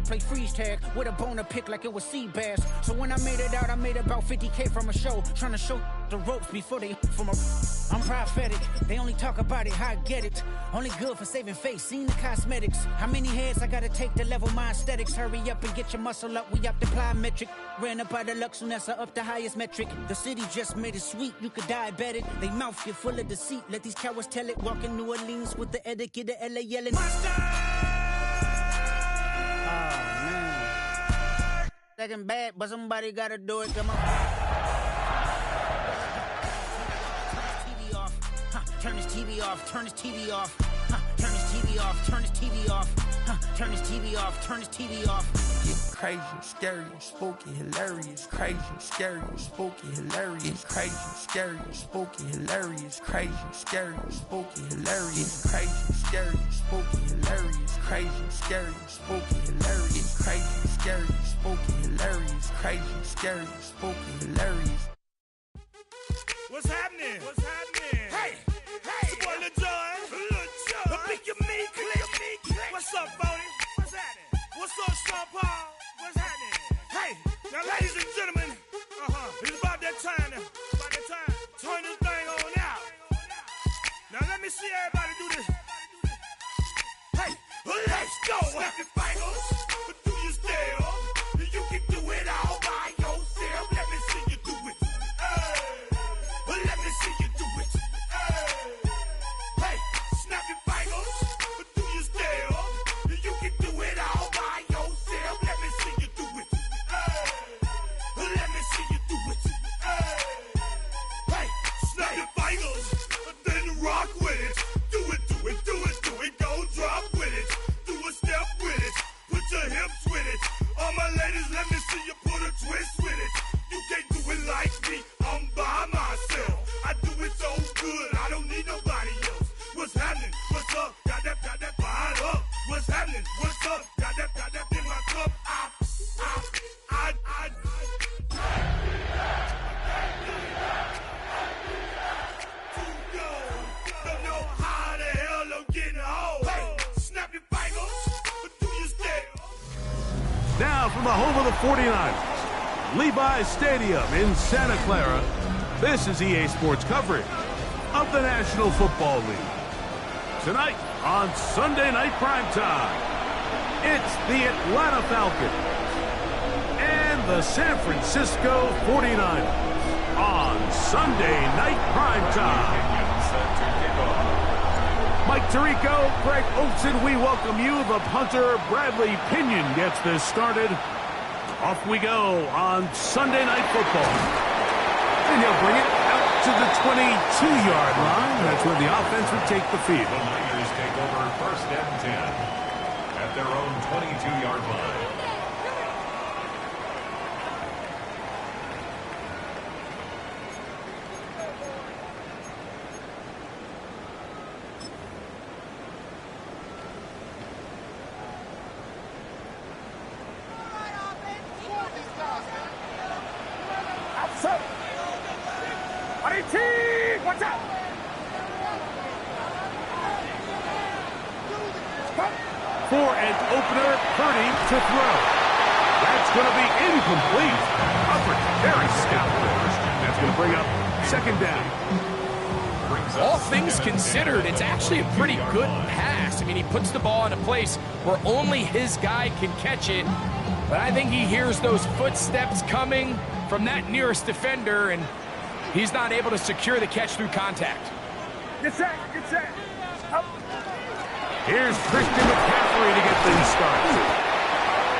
play freeze tag with a boner pick like it was sea bass. So when I made it out, I made about 50K from a show, trying to show the ropes before they from a. I'm prophetic, they only talk about it, how I get it. Only good for saving face, seen the cosmetics. How many heads I gotta take to level my aesthetics? Hurry up and get your muscle up, we up the plyometric. Ran up out of luck, soon as I up the highest metric. The city just made it sweet, you could diabetic. They mouth get full of deceit, let these cowards tell it. Walk in New Orleans with the etiquette of LA yelling. Monster! Oh, man. Second bad, but somebody gotta do it, come on. Turn his TV off, turn his TV off, turn his TV off, turn his TV off, turn his TV off, turn his TV off. It's crazy, scary, spooky, hilarious. Crazy, scary, spooky, hilarious. Crazy, scary, spooky, hilarious. Crazy, scary, spooky, hilarious. Crazy, scary, spooky, hilarious. Crazy, scary, spooky, hilarious. Crazy, scary, spooky, hilarious. Crazy, scary, spooky, hilarious. What's happening? What's happening? Hey! Hey! It's your boy Lil Jon. The Pick Your Me Click. What's up, Boney? What's happening? What's up, Sean Paul? What's happening? Hey! Now, ladies and gentlemen, it's about that time now. About that time. Turn this thing on out. Now, let me see everybody do this. Hey! Let's go! Snap your fingers, but do you still? You can do it all by yourself. Let me see you do it. Let me see you do it. Hey, snap your fingers, but do you still? You can do it all by yourself. Let me see you do it. Let me see you do it. Hey, snap your fingers, then rock with it. Do it, do it, do it, do it. Go drop with it. Do a step with it. Put your hips with it. All my ladies, let me see you put a twist with it. You can't do it like me. I'm by myself. I do it so good, I don't need nobody else. What's happening? What's up? Got that fired up. What's happening? What's up? Got that in my cup. Don't know how the hell I'm getting home. Hey, snap your fingers, but do you still? Now from the home of the 49ers, Levi's Stadium in Santa Clara, this is EA Sports coverage of the National Football League. Tonight on Sunday Night Primetime, it's the Atlanta Falcons and the San Francisco 49ers on Sunday Night Primetime. Mike Tirico, Greg Olson, we welcome you. The punter, Bradley Pinion, gets this started. Off we go on Sunday Night Football. And he'll bring it out to the 22-yard line. That's where the offense would take the field. The Niners take over first and 10 at their own 22-yard line. Watch out! For an opener, Purdy to throw. That's going to be incomplete. Hubbard, very stout first. That's going to bring up second down. All things considered, it's actually a pretty good pass. I mean, he puts the ball in a place where only his guy can catch it. But I think he hears those footsteps coming from that nearest defender, and he's not able to secure the catch through contact. Get set, get set. Up. Here's Christian McCaffrey to get things started.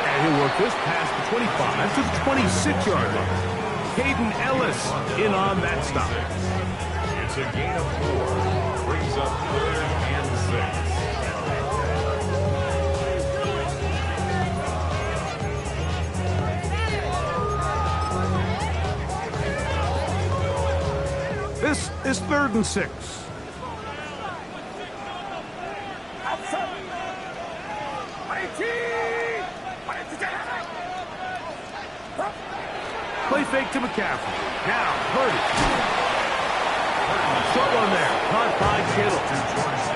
And he'll work this past the 25 to the 26-yard line. Caden Ellis in on that stop. It's a gain of 4. Brings up 3rd and 6. This is 3rd and 6. Play fake to McCaffrey. Now, Purdy. short one there, caught by Kittle.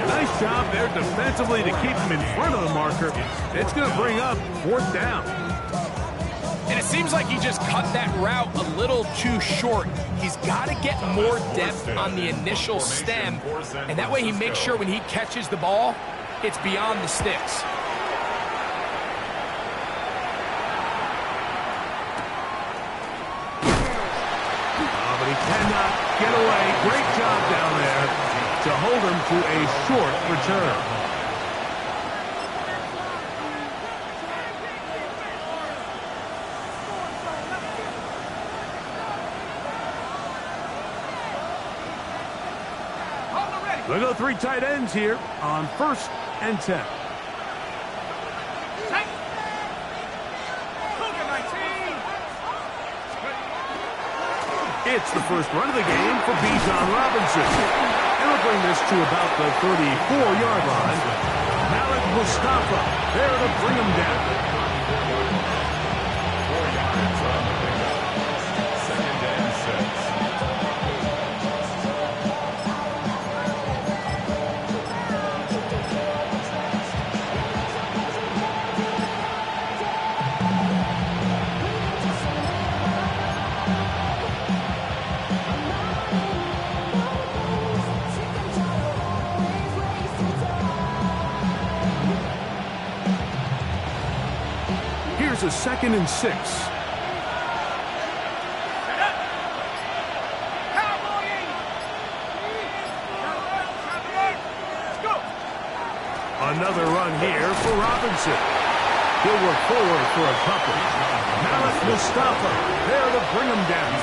Nice job there defensively to keep him in front of the marker. It's going to bring up 4th down. And it seems like he just cut that route a little too short. He's got to get more depth on the initial stem, and that way he makes sure when he catches the ball, it's beyond the sticks. But he cannot get away. Great job down there to hold him to a short return. They'll go 3 tight ends here on 1st and 10. It's the first run of the game for Bijan Robinson. It'll bring this to about the 34-yard line. Malik Mustafa there to bring him down. 4 yards on the pickup. 2nd and 6. Here's a 2nd and 6. Another run here for Robinson. He'll work forward for a couple. Malik Mustafa there to bring him down.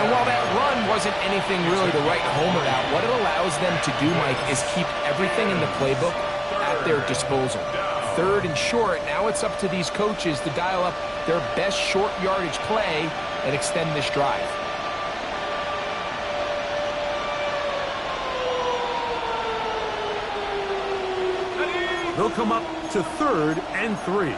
And while that run wasn't anything really to write home about, what it allows them to do, Mike, is keep everything in the playbook at their disposal. 3rd and short, now it's up to these coaches to dial up their best short yardage play and extend this drive. They'll come up to 3rd and 3.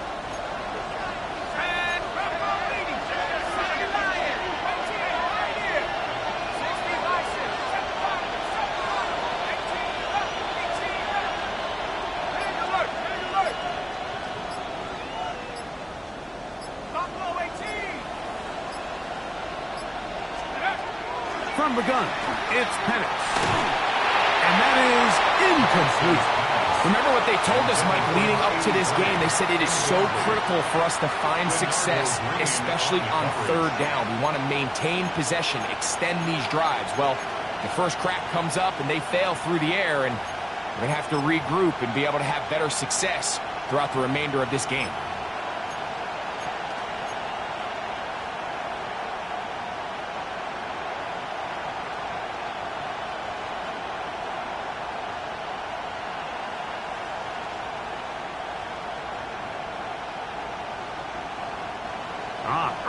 From the gun, it's Penix. And that is incomplete. Remember what they told us, Mike, leading up to this game? They said it is so critical for us to find success, especially on 3rd down. We want to maintain possession, extend these drives. Well, the first crack comes up and they fail through the air, and we're going to have to regroup and be able to have better success throughout the remainder of this game.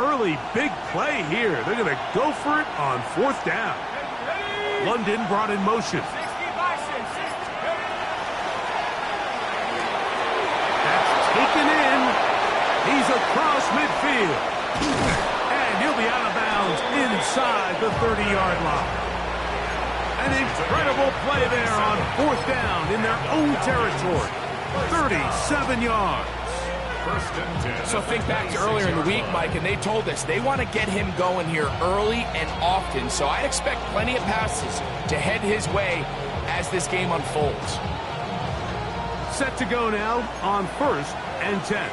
Early big play here. They're going to go for it on 4th down. London brought in motion. That's taken in. He's across midfield. And he'll be out of bounds inside the 30-yard line. An incredible play there on 4th down in their own territory. 37 yards. So think back to earlier in the week, Mike, and they told us they want to get him going here early and often. So I expect plenty of passes to head his way as this game unfolds. Set to go now on 1st and 10.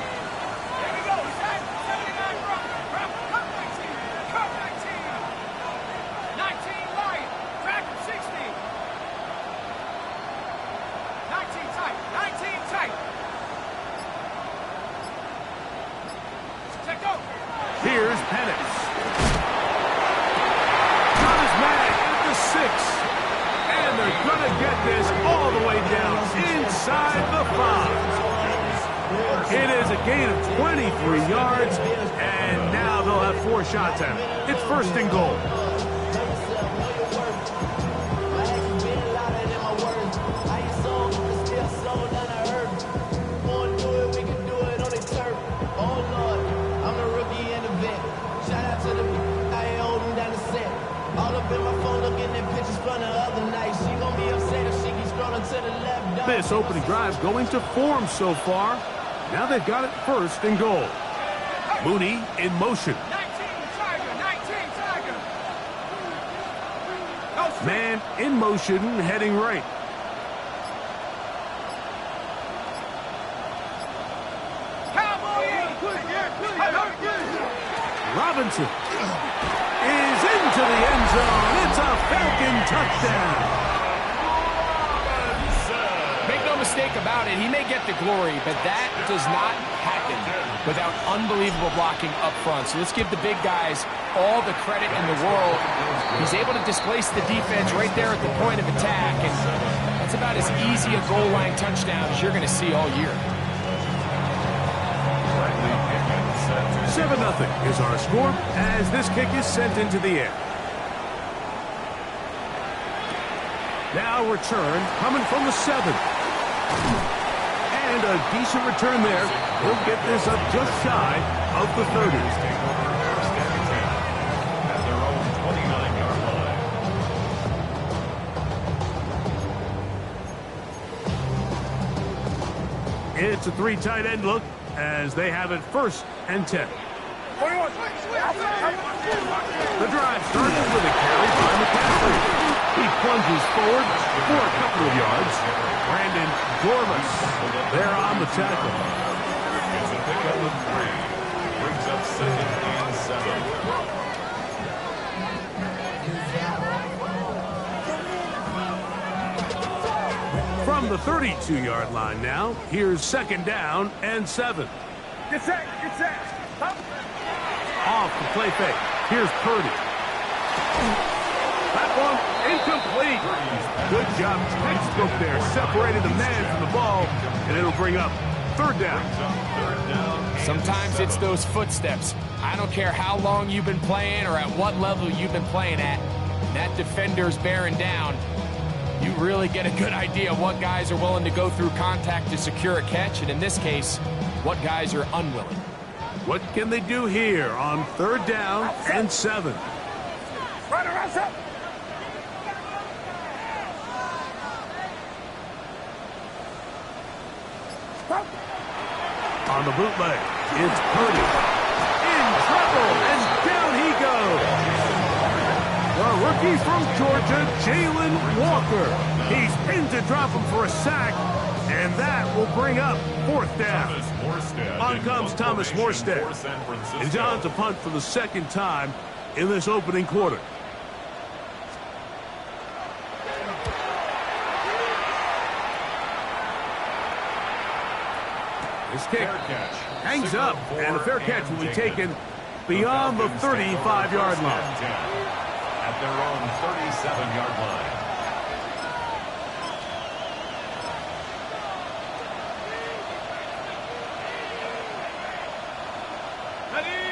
Here's Penix. Got his man at the 6. And they're going to get this all the way down inside the 5. It is a gain of 23 yards, and now they'll have 4 shots at it. It's 1st and goal. Shout out to the I ain't holding down the set. All up in my phone looking at pictures This opening drive going to form so far. Now they've got it first and goal. Mooney in motion. Man in motion, heading right. Robinson is into the end zone. It's a Falcon touchdown. Make no mistake about it, he may get the glory, but that does not happen without unbelievable blocking up front. So let's give the big guys all the credit in the world. He's able to displace the defense right there at the point of attack, and that's about as easy a goal line touchdown as you're going to see all year. 7-0 is our score as this kick is sent into the air. Now return coming from the 7. And a decent return there. He'll get this up just shy of the 30. At their own 29-yard line. It's a 3 tight end look as they have it first and 10. The drive starts with a carry by McCaffrey. He plunges forward for a couple of yards. Brandon Dormus there on the tackle. It's a pickup of 3. Brings up 2nd and 7. From the 32-yard line now, here's 2nd down and 7. Get set, get set. Off the play fake. Here's Purdy. That one incomplete. Good job. Textbook there. Separated the man from the ball, and it'll bring up 3rd down. Sometimes it's those footsteps. I don't care how long you've been playing or at what level you've been playing at. That defender's bearing down. You really get a good idea of what guys are willing to go through contact to secure a catch, and in this case, what guys are unwilling. What can they do here on 3rd down and 7? On the bootleg, it's Purdy. In trouble, and down he goes. The rookie from Georgia, Jalen Walker. He's pinned to drop him for a sack, and that will bring up 4th down. On comes Thomas Morstead. And John's a punt for the 2nd time in this opening quarter. This kick hangs up, and the fair catch will be taken beyond the 35-yard line. At their own 37-yard line.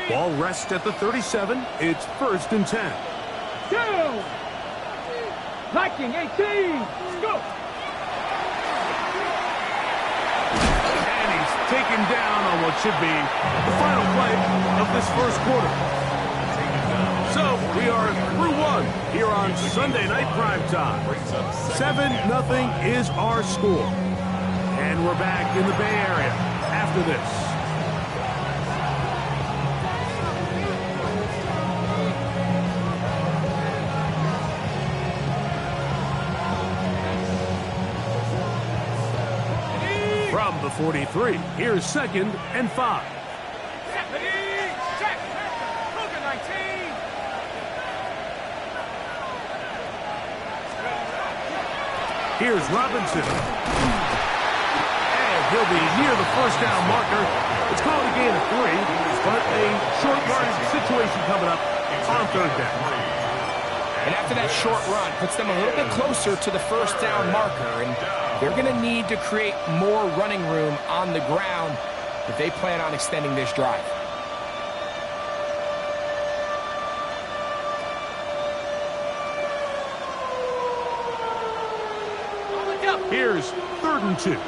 Ball rests at the 37. It's 1st and 10. Two. Viking 18. Go. And he's taken down on what should be the final play of this 1st quarter. So we are through 1 here on Sunday Night Primetime. 7-0 is our score. And we're back in the Bay Area after this. From the 43, here's 2nd and 5. Here's Robinson. And he'll be near the 1st down marker. It's called a gain of 3, but a short yardage situation coming up on 3rd down. And after that short run, puts them a little bit closer to the 1st down marker, and they're going to need to create more running room on the ground if they plan on extending this drive. Here's 3rd and 2.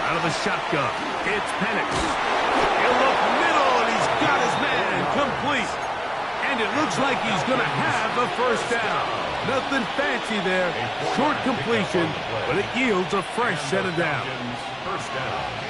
Out of the shotgun, it's Penix. He'll look middle, and he's got his man complete. And it looks like he's going to have the first down. Nothing fancy there. Short completion, but it yields a fresh set of downs. First down.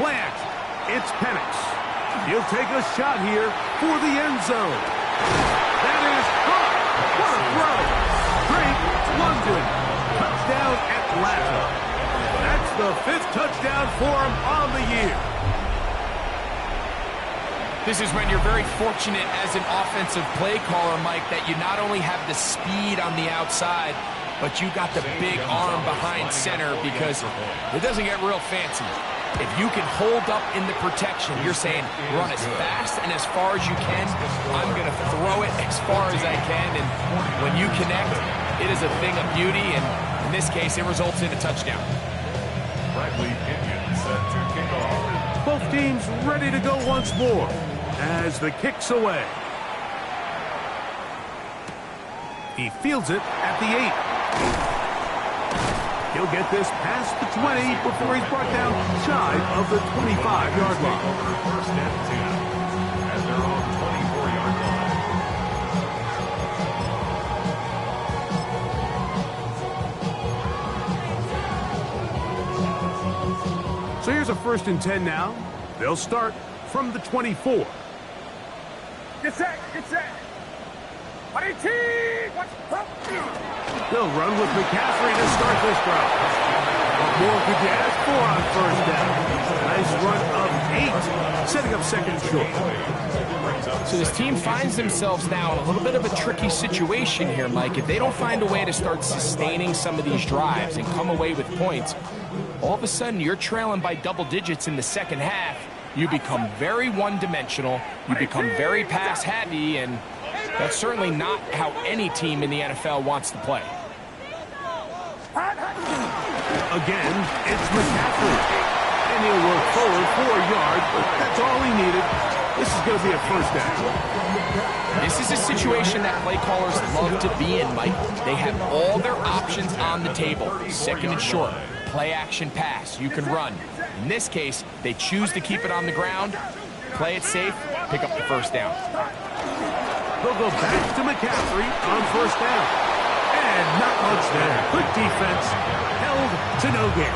Play action. It's Penix. He'll take a shot here for the end zone. That is caught. What a throw. Great London. Touchdown Atlanta. That's the 5th touchdown for him on the year. This is when you're very fortunate as an offensive play caller, Mike, that you not only have the speed on the outside, but you got the big arm behind center, because it doesn't get real fancy. If you can hold up in the protection, you're saying run as fast and as far as you can. I'm going to throw it as far as I can. And when you connect, it is a thing of beauty. And in this case, it results in a touchdown. Bradley Pinion set to kick off. Both teams ready to go once more as the kick's away. He fields it at the 8. He'll get this past the 20 before he's brought down shy of the 25-yard line. First and 10 at their own 24-yard line. So here's a 1st and 10 now. They'll start from the 24. Get set, get set. They'll run with McCaffrey to start this drive. What more could you ask for on 1st down? Nice run of 8, setting up 2nd short. So this team finds themselves now in a little bit of a tricky situation here, Mike. If they don't find a way to start sustaining some of these drives and come away with points, all of a sudden you're trailing by double digits in the second half. You become very one-dimensional. You become very pass-heavy, and that's certainly not how any team in the NFL wants to play. Again, it's McCaffrey. And he'll work forward for a yard, but that's all he needed. This is going to be a 1st down. This is a situation that play callers love to be in, Mike. They have all their options on the table. 2nd and short, play action pass. You can run. In this case, they choose to keep it on the ground, play it safe, pick up the 1st down. They'll go back to McCaffrey on 1st down. And not much there. Good defense. Held to no gain.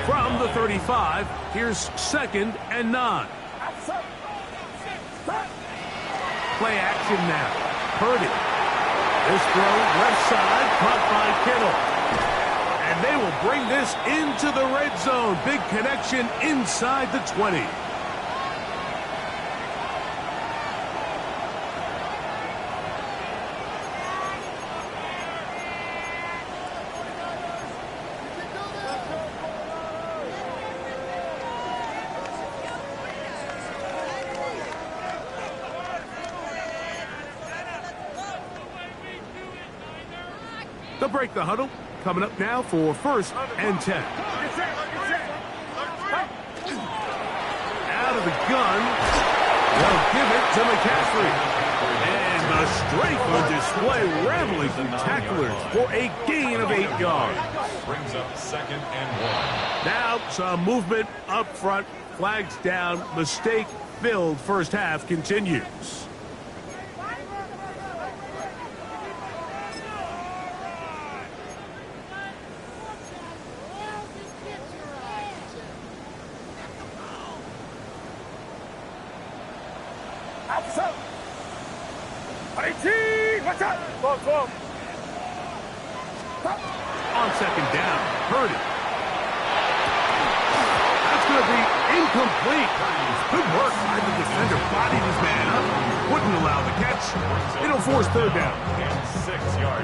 From the 35, here's 2nd and 9. Play action now. Purdy. This throw left side, caught by Kittle. And they will bring this into the red zone. Big connection inside the 20. They'll break the huddle. Coming up now for 1st and 10. Out of the gun. They'll give it to McCaffrey. And the strength on display, rambling through tacklers for a gain of 8 yards. Brings up 2nd and 1. Now some movement up front. Flags down. Mistake-filled 1st half continues. On 2nd down, Purdy. That's to be incomplete. Good work by the defender. Bodied his man up. Wouldn't allow the catch. It'll force third down.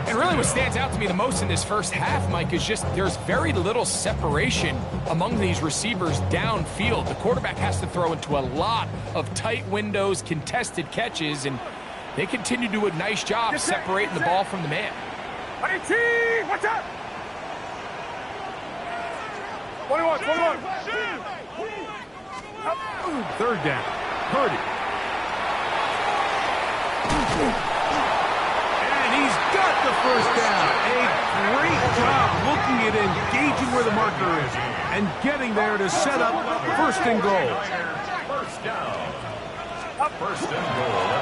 And really what stands out to me the most in this first half, Mike, is just there's very little separation among these receivers downfield. The quarterback has to throw into a lot of tight windows, contested catches, and they continue to do a nice job separating the ball from the man. What's up? 21. Third down. Purdy. And he's got the first down. A great job looking at engaging where the marker is and getting there to set up first and goal.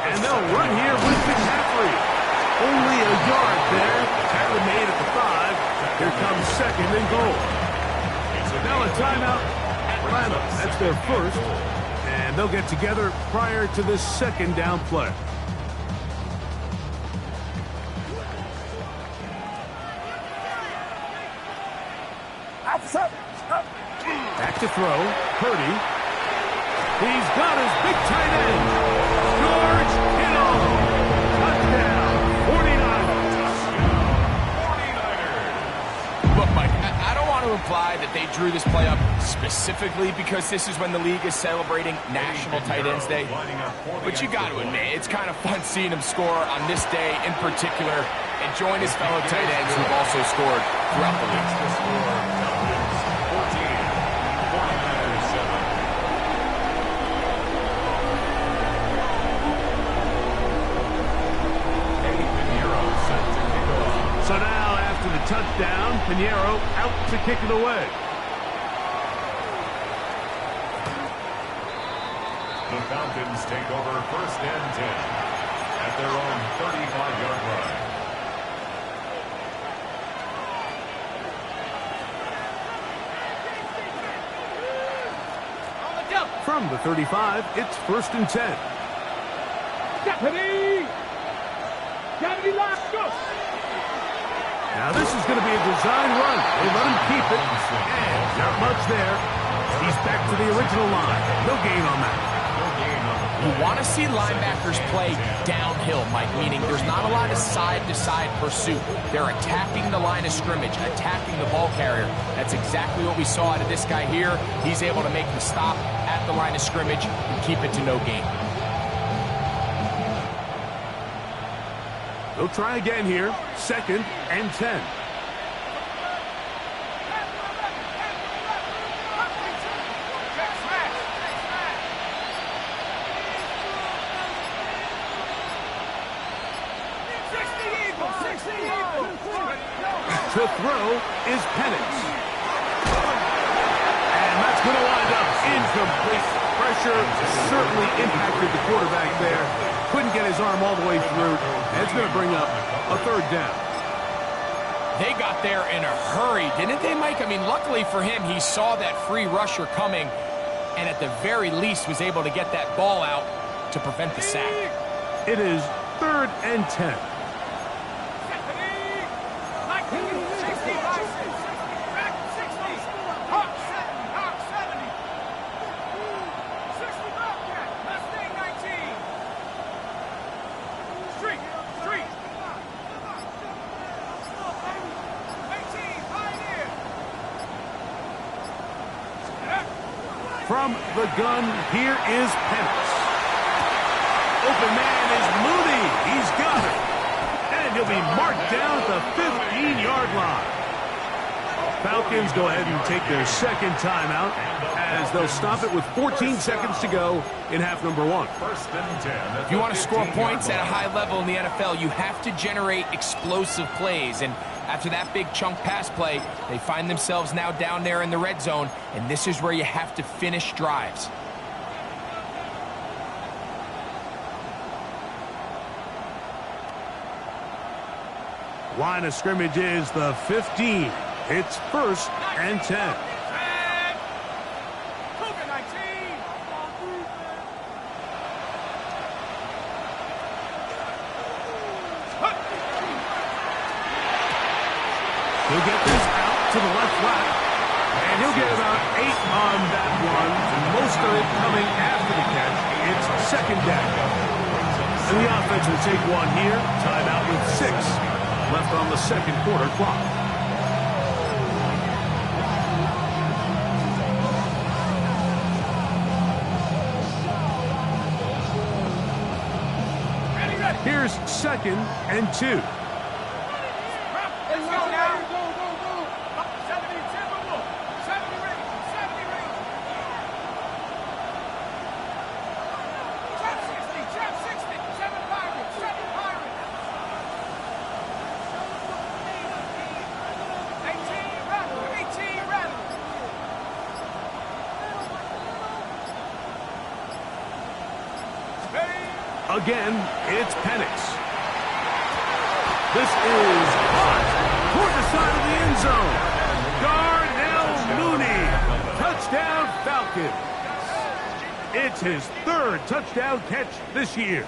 And they'll run here with McCaffrey. Only a yard there. Tackle made at the 5. Here comes second and goal. Now a timeout. Atlanta, that's their first. And they'll get together prior to this second down play. Back to throw. Purdy. He's got his big tight end. George Kittle. Touchdown. 49ers. Look, Mike, I don't want to imply that they drew this play up specifically because this is when the league is celebrating National Tight Ends Day. But you got to admit, it's kind of fun seeing him score on this day in particular and join his fellow tight ends who've also scored throughout the league. So now, after the touchdown, Pinheiro out to kick it away. The Falcons take over first and 10 at their own 35-yard line. From the 35, it's first and 10. Deputy, last go. Now this is going to be a design run. They let him keep it, and not much there. He's back to the original line. No gain on that. You want to see linebackers play downhill, Mike, meaning there's not a lot of side-to-side pursuit. They're attacking the line of scrimmage, attacking the ball carrier. That's exactly what we saw out of this guy here. He's able to make the stop at the line of scrimmage and keep it to no gain. They'll try again here. Second and 10. To throw is Penix. And that's going to wind up incomplete. Pressure certainly impacted the quarterback there. Couldn't get his arm all the way through. And it's going to bring up a third down. They got there in a hurry, didn't they, Mike? I mean, luckily for him, he saw that free rusher coming and at the very least was able to get that ball out to prevent the sack. It is third and 10. From the gun, here is Penix. Open man is Mooney. He's got it. And he'll be marked down at the 15-yard line. Falcons go ahead and take their second timeout as they'll stop it with 14 seconds to go in half number 1. First and 10. If you want to score points at a high level in the NFL, you have to generate explosive plays. And after that big chunk pass play, they find themselves now down there in the red zone, and this is where you have to finish drives. Line of scrimmage is the 15. It's first and 10. He'll get this out to the left flat, and he'll get about on that one, most of it coming after the catch. It's second down. And the offense will take one here. Timeout with 6 left on the second quarter clock. Here's 2nd and 2. Again, it's Penix. This is hot toward the side of the end zone. Darnell Mooney, touchdown Falcons. It's his 3rd touchdown catch this year.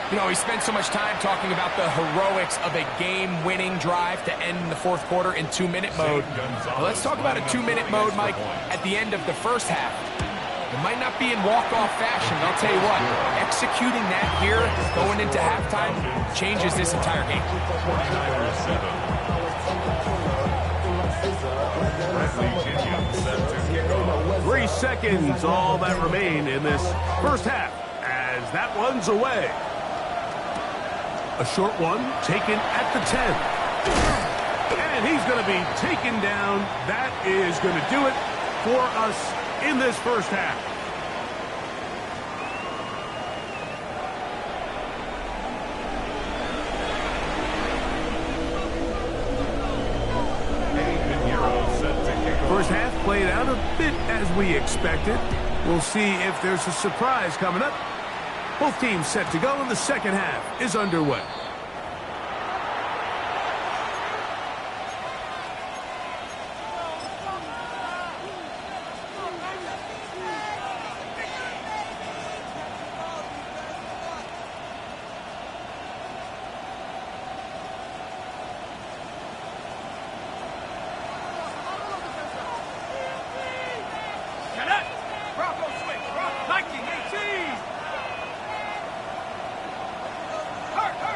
You know, he spent so much time talking about the heroics of a game-winning drive to end the 4th quarter in 2-minute mode. Well, let's talk about a 2-minute mode, Mike, at the end of the first half. It might not be in walk-off fashion, but I'll tell you what, executing that here, going into halftime, changes this entire game. 3 seconds, all that remain in this first half, as that one's away. A short one taken at the 10. And he's going to be taken down. That is going to do it for us in this first half. First half played out a bit as we expected. We'll see if there's a surprise coming up. Both teams set to go, and the second half is underway.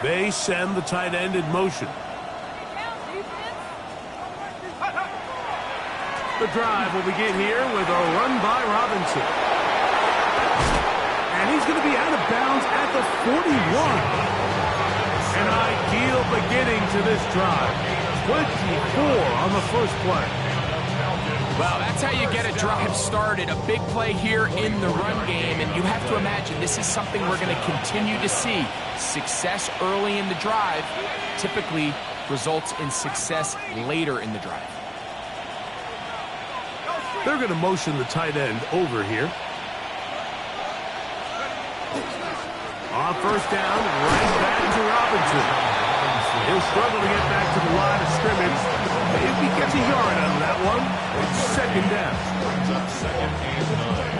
They send the tight end in motion. The drive will begin here with a run by Robinson. And he's going to be out of bounds at the 41. An ideal beginning to this drive. 24 on the first play. Well, that's how you get a drive started. A big play here in the run game, and you have to imagine this is something we're going to continue to see. Success early in the drive typically results in success later in the drive. They're going to motion the tight end over here. On first down, right back to Robinson. He'll struggle to get back to the line of scrimmage. If he gets a yard out of that one, it's second down. Brings up 2nd and 9.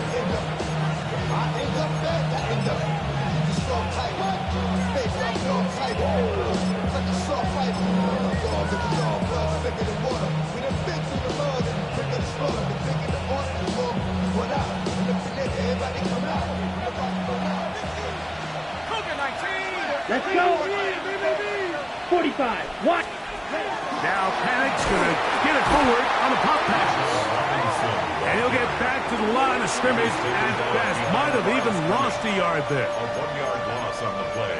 Let's go. 45. What? Now Panic's going to get it forward on the pop passes. And he'll get back to the line of scrimmage at best. Might have even lost a yard there. A 1-yard loss on the play.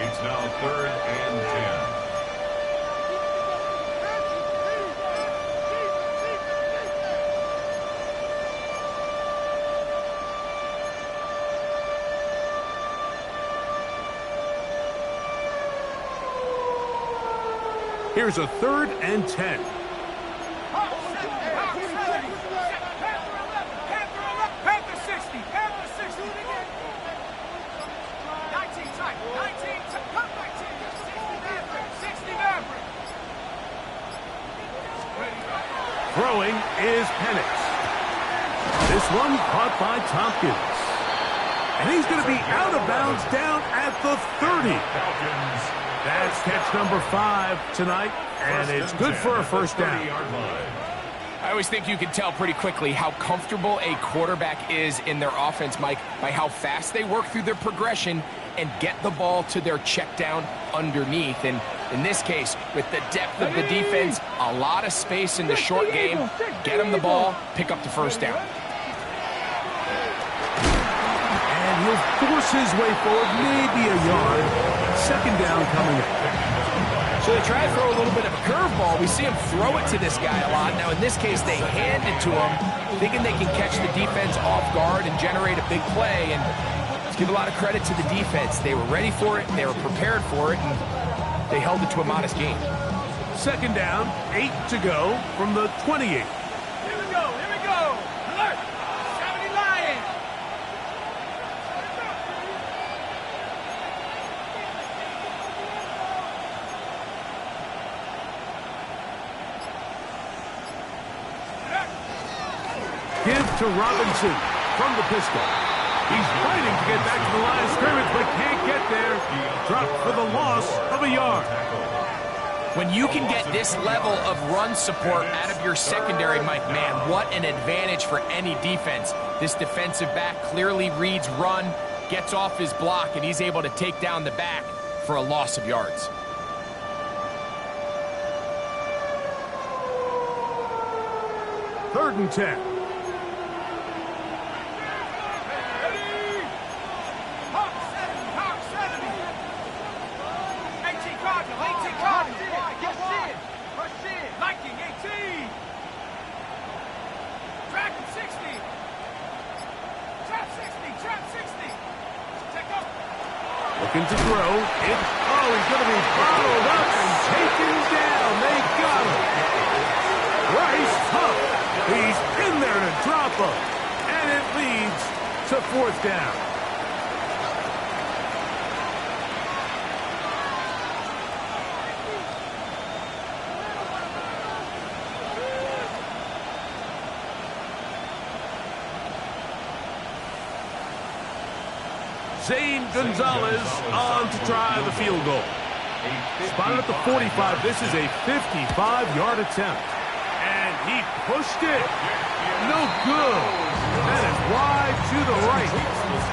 It's now 3rd and 10. Here's a 3rd and 10. Throwing is Penix. This one caught by Tompkins. And he's going to be out of bounds down at the 30. That's catch number 5 tonight, and it's good for a first down. I always think you can tell pretty quickly how comfortable a quarterback is in their offense, Mike, by how fast they work through their progression and get the ball to their check down underneath. And in this case, with the depth of the defense, a lot of space in the short game, get them the ball, pick up the first down. And he'll force his way forward, maybe a yard. Second down coming up. So they try to throw a little bit of a curveball. We see him throw it to this guy a lot. Now, in this case, they hand it to him, thinking they can catch the defense off guard and generate a big play. And let's give a lot of credit to the defense. They were ready for it, they were prepared for it, and they held it to a modest gain. Second down, 8 to go from the 28. Here we go. Alert. 70 Lions. Give to Robinson from the pistol. He's fighting to get back to the line of scrimmage, but can't get there. Dropped for the loss of a yard. When you can get this level of run support out of your secondary, Mike, man, what an advantage for any defense. This defensive back clearly reads run, gets off his block, and he's able to take down the back for a loss of yards. Third and 10. Looking to throw. He's going to be followed up and taken down. They got him. Bryce Huff. He's in there to drop him. And it leads to fourth down. Zane Gonzalez on to try the field goal. Spotted at the 45. This is a 55-yard attempt. And he pushed it. No good. That is wide to the right.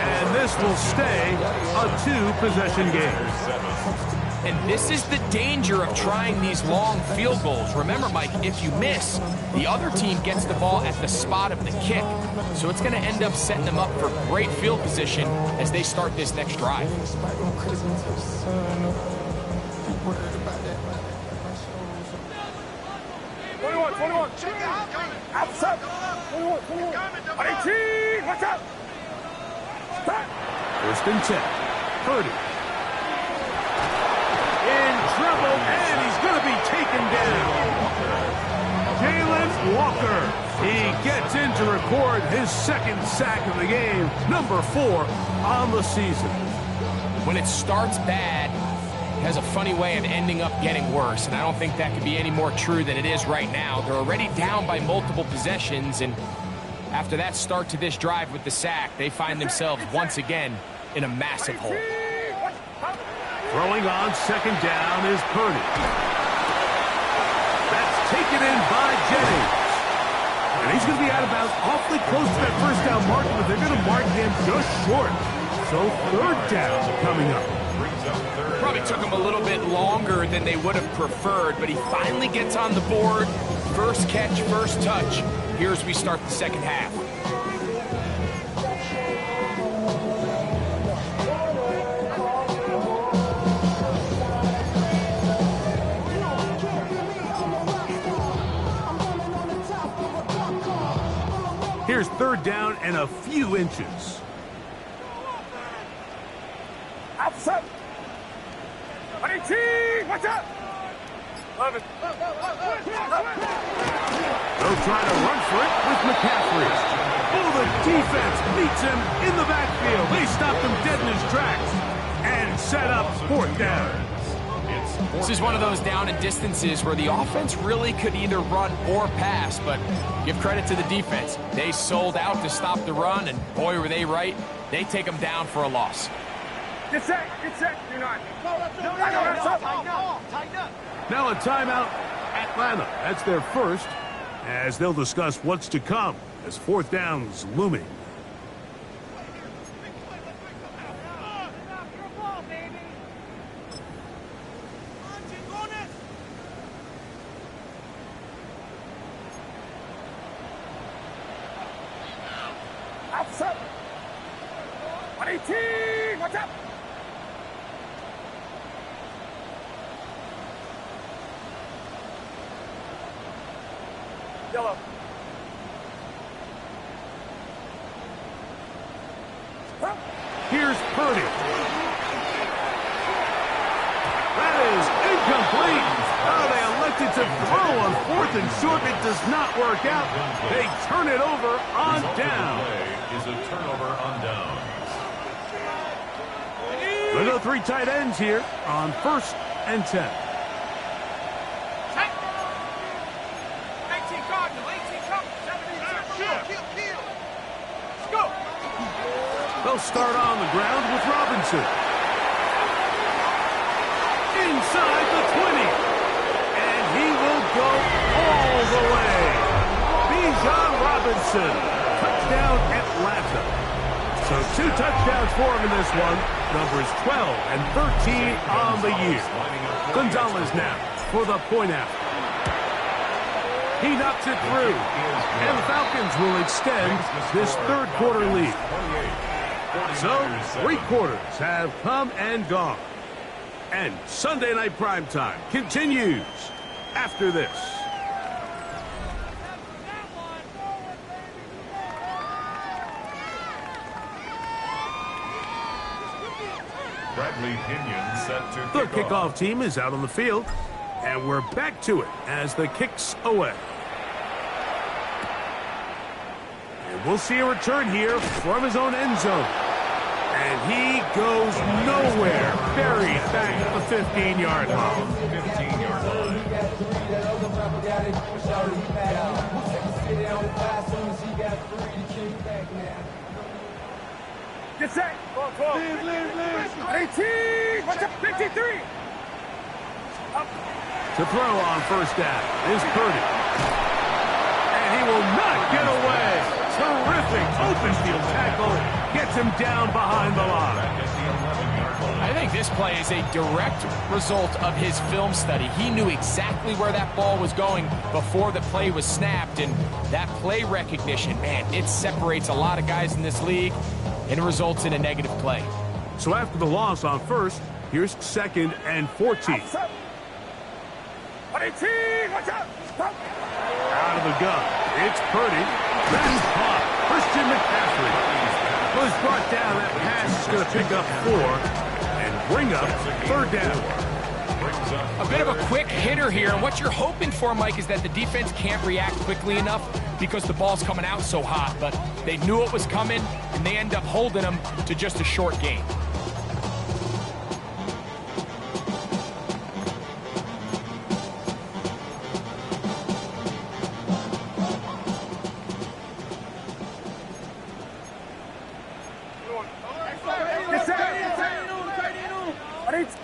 And this will stay a two-possession game. And this is the danger of trying these long field goals. Remember, Mike, if you miss, the other team gets the ball at the spot of the kick. So it's going to end up setting them up for great field position as they start this next drive. 21. Outside. 21. 18. Watch out. First and 10. Purdy. In trouble, and he's going to be taken down. Jalen Walker. He gets in to record his second sack of the game, number 4 on the season. When it starts bad, it has a funny way of ending up getting worse, and I don't think that could be any more true than it is right now. They're already down by multiple possessions, and after that start to this drive with the sack, they find themselves once again in a massive hole. Throwing on second down is Purdy. That's taken in by Jennings. And he's going to be out of bounds awfully close to that first down mark, but they're going to mark him just short. So third down coming up. Probably took him a little bit longer than they would have preferred, but he finally gets on the board. First catch, first touch. Here as we start the second half. Here's third down and a few inches. Outside. 18. Watch out. 11. They'll try to run for it with McCaffrey. Oh, the defense meets him in the backfield. They stopped him dead in his tracks and set up fourth down. This is one of those down and distances where the offense really could either run or pass, but give credit to the defense. They sold out to stop the run, and boy, were they right. They take them down for a loss. Get set. You're not. Now a timeout, Atlanta. That's their first. as they'll discuss what's to come as fourth down's looming. Outside. 118. What's up? Yellow. Here's Purdy. That is incomplete. Oh, they elected to throw on 4th and short. It does not work out. They turn it over on down. Is a turnover on downs. There are no 3 tight ends here on 1st and 10. They'll start on the ground with Robinson. Inside the 20. And he will go all the way. Bijan Robinson. Touchdown Atlanta. So 2 touchdowns for him in this one. Numbers 12 and 13 on the year. Gonzalez now for the point after. He knocks it through. And the Falcons will extend this 3rd quarter lead. So, 3 quarters have come and gone. And Sunday Night Primetime continues after this. Bradley Pinion set to The kickoff team is out on the field. And we're back to it as the kick's away. And we'll see a return here from his own end zone. And he goes nowhere. Buried back at the 15-yard line. 15-yard line. Get set. 18. What's up? 53. To throw on 1st down is Purdy. And he will not get away. Terrific open field tackle. Gets him down behind the line. I think this play is a direct result of his film study. He knew exactly where that ball was going before the play was snapped, and that play recognition, man, it separates a lot of guys in this league, and it results in a negative play. So after the loss on 1st, here's 2nd and 14. 18, watch out! Out of the gun, it's Purdy. That's caught. Christian McCaffrey was brought down. That pass is going to pick up 4 and bring up 3rd down. A bit of a quick hitter here, and what you're hoping for, Mike, is that the defense can't react quickly enough because the ball's coming out so hot, but they knew it was coming, and they end up holding them to just a short gain.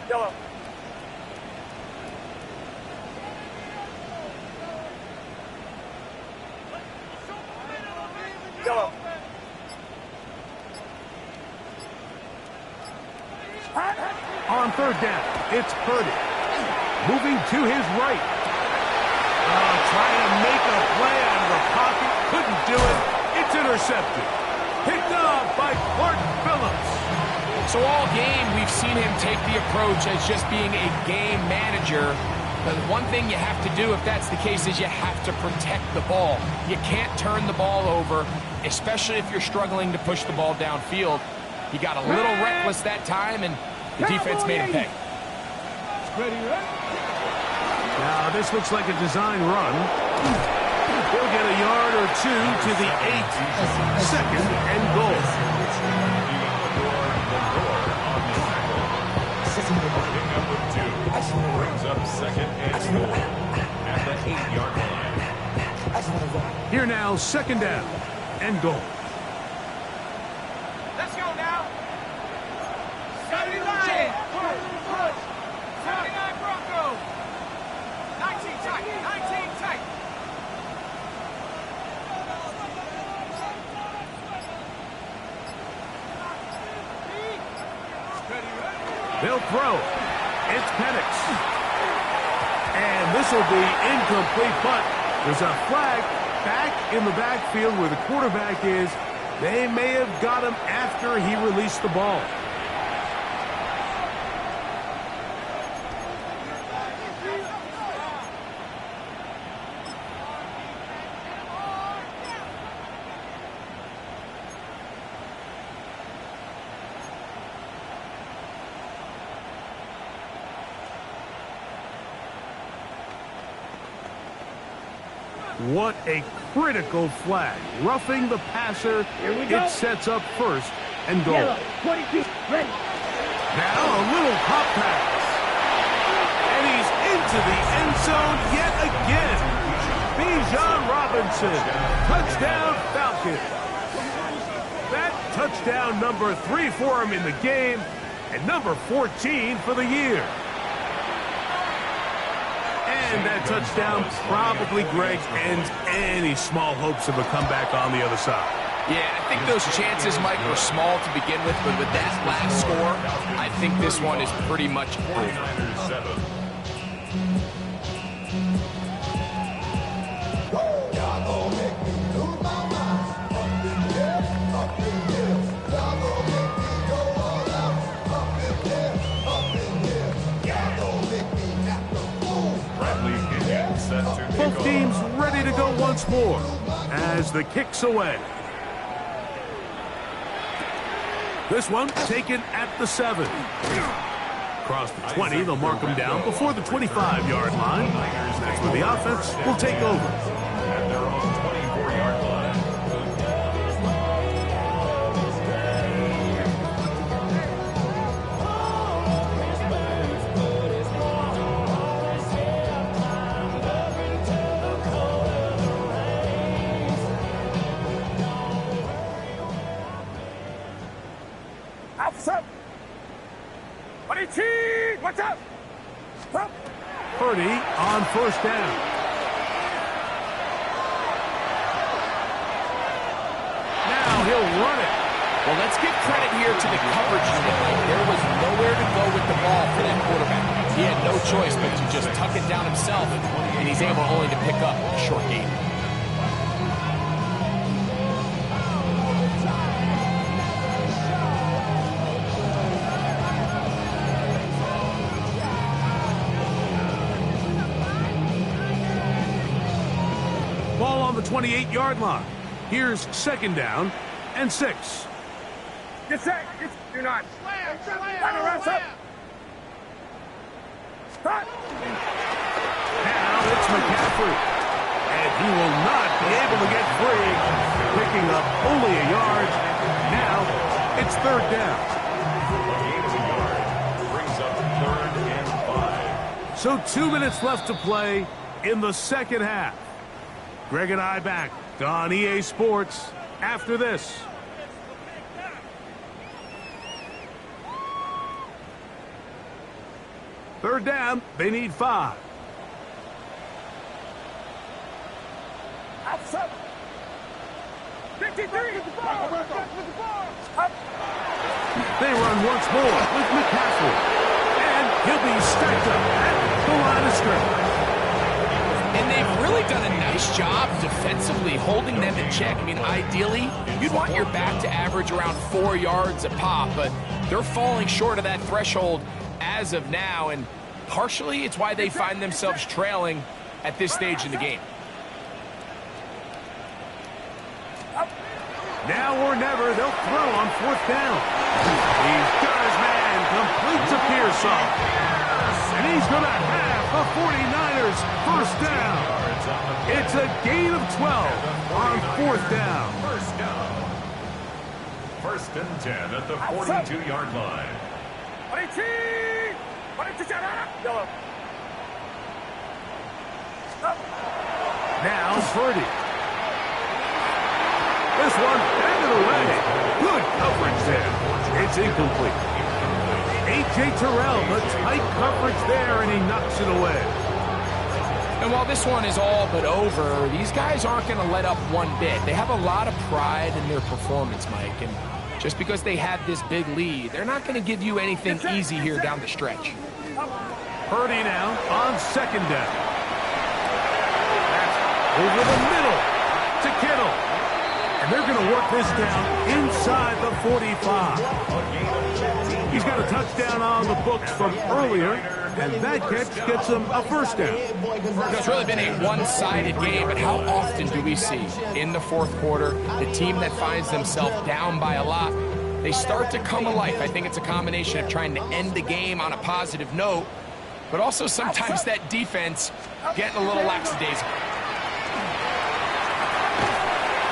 Yellow. Yellow. On 3rd down, it's Purdy. Moving to his right. Trying to make a play out of the pocket. Couldn't do it. It's intercepted. Picked up by Clark Phillips. So all game, we've seen him take the approach as just being a game manager. The one thing you have to do if that's the case is you have to protect the ball. You can't turn the ball over, especially if you're struggling to push the ball downfield. He got a little reckless that time, and the defense made him pay. Now, this looks like a design run. He'll get a yard or 2 to the 8. 2nd and goal. Picking up with 2. Brings up 2nd and goal at the 8-yard line. Here now, 2nd down and goal. Let's go now. 79. 79 Broncos. 19 tight. 19 tight. They'll throw. It's Penix. And this will be incomplete, but there's a flag back in the backfield where the quarterback is. They may have got him after he released the ball. What a critical flag. Roughing the passer. It sets up first and goal. Yellow, 22, ready. Now a little pop pass. And he's into the end zone yet again. Bijan Robinson. Touchdown Falcons. That touchdown number 3 for him in the game and number 14 for the year. And that touchdown probably, Greg, ends any small hopes of a comeback on the other side. Yeah, I think those chances, Mike, were small to begin with, but with that last score, I think this one is pretty much over. Both teams ready to go once more as the kick's away. This one taken at the 7. Across the 20, they'll mark him down before the 25-yard line. That's where the offense will take over. At their own 24-yard line. What's up? Purdy on first down. Now he'll run it. Well, let's give credit here to the coverage unit. There was nowhere to go with the ball for that quarterback. He had no choice but to just tuck it down himself, and he's able only to pick up a short gain. Ball on the 28-yard line. Here's second down and 6. Get set. Do not. Now it's McCaffrey. And he will not be able to get free. Picking up only a yard. Now it's third down. Brings up 3rd and 5. So 2 minutes left to play in the second half. Greg and I back on EA Sports after this. Third down, they need 5. Outside. 53. They run once more with McCaffrey. And he'll be stacked up at the line of scrimmage. And they've really done a nice job defensively holding them in check. I mean, ideally, you'd want your back to average around 4 yards a pop, but they're falling short of that threshold as of now, and partially it's why they find themselves trailing at this stage in the game. Now or never, they'll throw on fourth down. He's got his man, complete to Pearsall. And he's going to have the 49ers first down. It's a gain of 12 on fourth down. First and 10 at the 42-yard line. Now Purdy. This one handed away. Good coverage there. It's incomplete. A.J. Terrell, the tight coverage there, and he knocks it away. And while this one is all but over, these guys aren't going to let up one bit. They have a lot of pride in their performance, Mike, and Just because they have this big lead, they're not going to give you anything easy here down the stretch. Purdy now on second down. That's over the middle to Kittle. And they're going to work this down inside the 45. He's got a touchdown on the books from earlier, and that catch gets him a first down. It's really been a one-sided game, but how often do we see in the fourth quarter the team that finds themselves down by a lot, they start to come alive? I think it's a combination of trying to end the game on a positive note, but also sometimes that defense getting a little lackadaisical.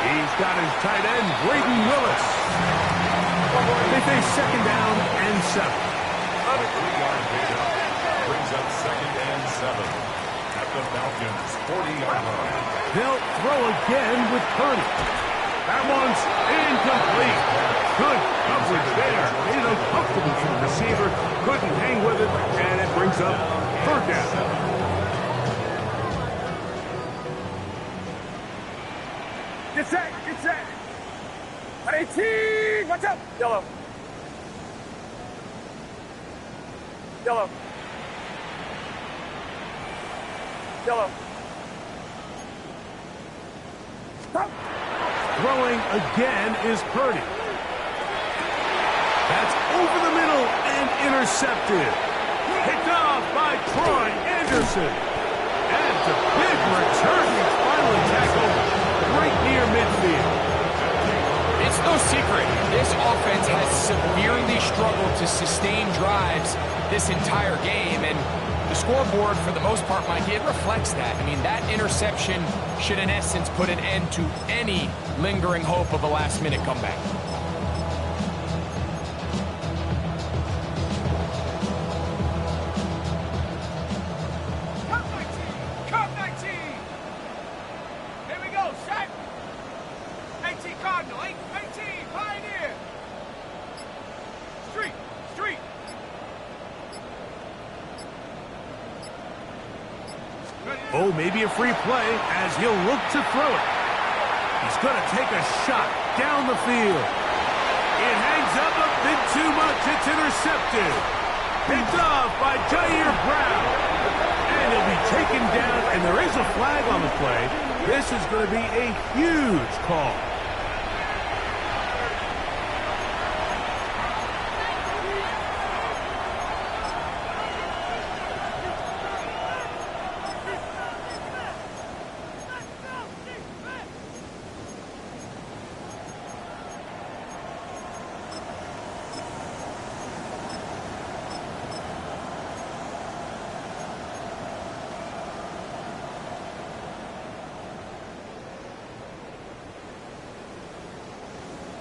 He's got his tight end, Braden Willis. They face second down and 7. A 3-yard pickup brings up second and 7 at the Falcons' 40-yard line. They'll throw again with Purdy. That one's incomplete. Good coverage there. Made it uncomfortable for the receiver. Couldn't hang with it, and it brings up third down. Get set, get set. 18, watch out. Yellow. Yellow. Yellow. Stop. Throwing again is Purdy. That's over the middle and intercepted. Picked off by Troy Anderson. And it's a big return. He's finally tackled right near midfield. It's no secret, this offense has severely struggled to sustain drives this entire game, and the scoreboard, for the most part, Mike, it reflects that. I mean, that interception should, in essence, put an end to any lingering hope of a last-minute comeback. Cup 19. Here we go, set. 18 Cardinal, 18 Pioneer. Street. Oh, maybe a free play as he'll look to throw it. He's going to take a shot down the field. It hangs up a bit too much. It's intercepted. Picked off by Jair Brown. And he'll be taken down, and there is a flag on the play. This is going to be a huge call.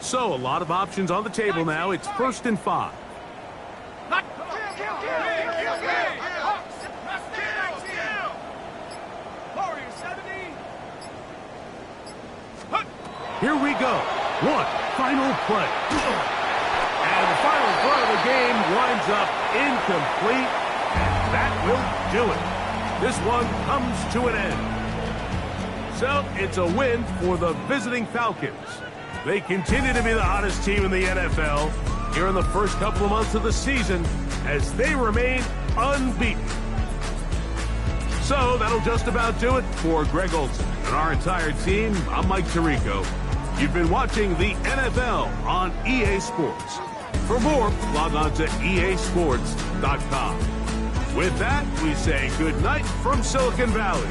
So, a lot of options on the table now. It's 1st and 5. Here we go. One final play. And the final throw of the game winds up incomplete. And that will do it. This one comes to an end. So, it's a win for the visiting Falcons. They continue to be the hottest team in the NFL here in the first couple of months of the season as they remain unbeaten. So that'll just about do it for Greg Olsen and our entire team. I'm Mike Tirico. You've been watching the NFL on EA Sports. For more, log on to easports.com. With that, we say good night from Silicon Valley.